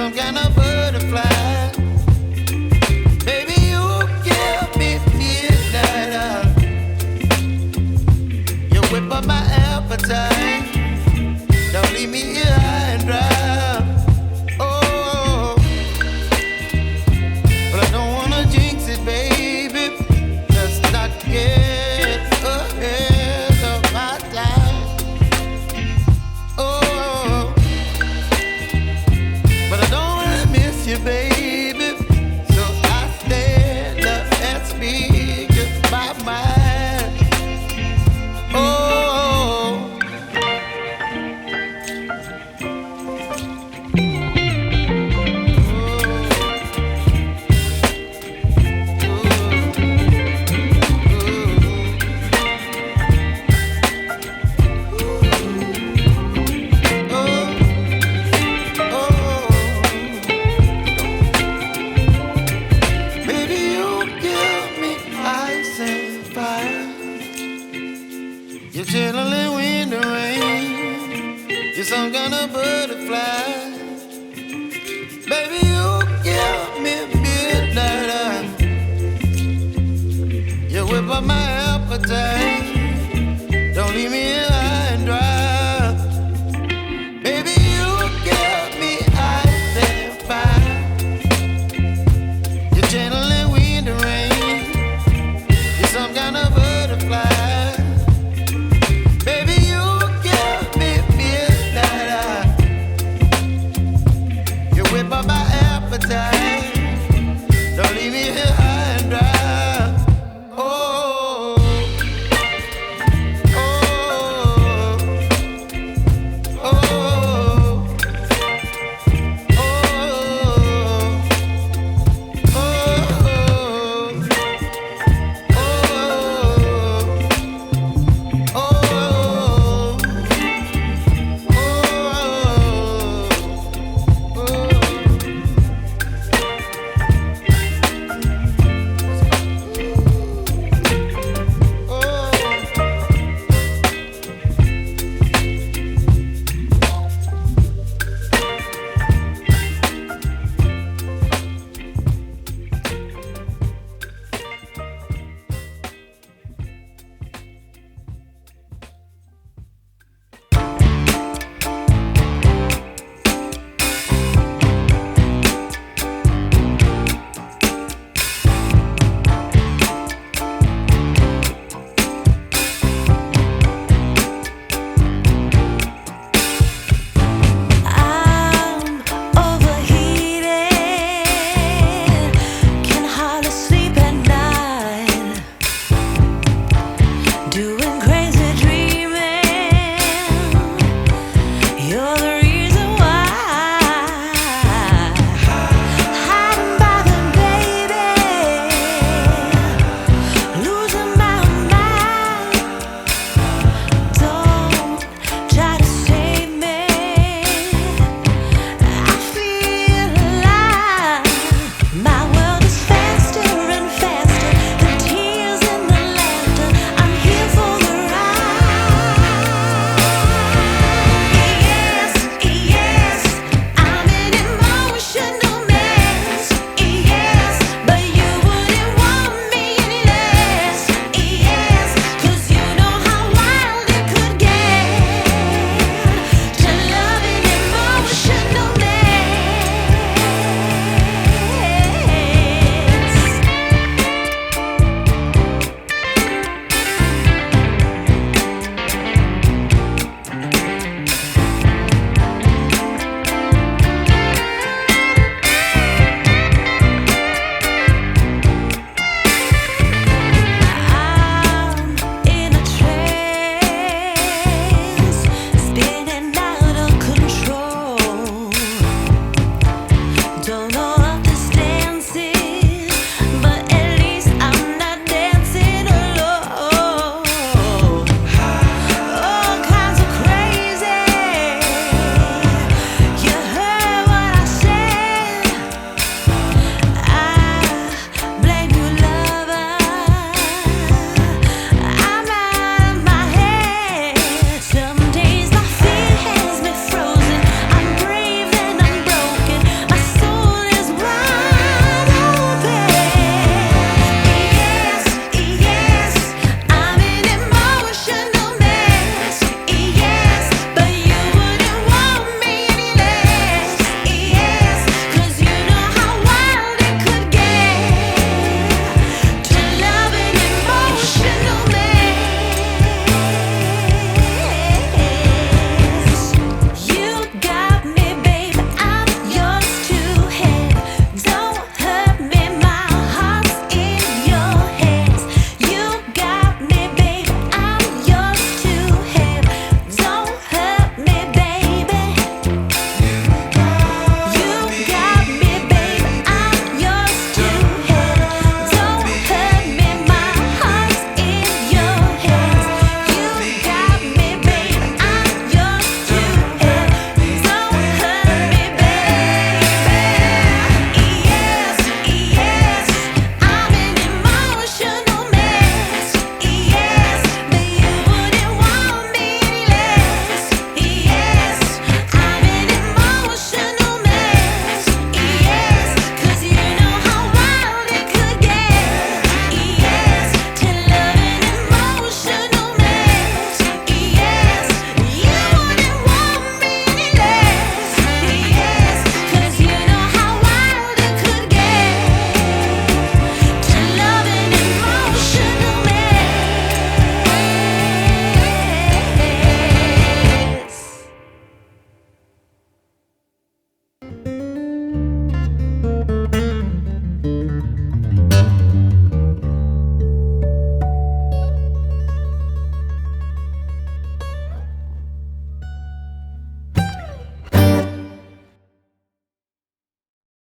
some kind of butterfly. Baby, you give me midnight. You whip up my appetite. Don't leave me here high and dry. Oh, but I don't wanna jinx it, baby. Let's not get ahead of my time. Oh, but I don't wanna miss you, baby. So I stand up and speak just my mind. Oh. You're chilling in the rain. You're some kind of butterfly. Baby, you give me midnight. You whip up my appetite. Don't leave me here high and dry. Baby, you give me ice and fire. You're channeling wind and rain. You're some kind of butterfly. Whip up my appetite.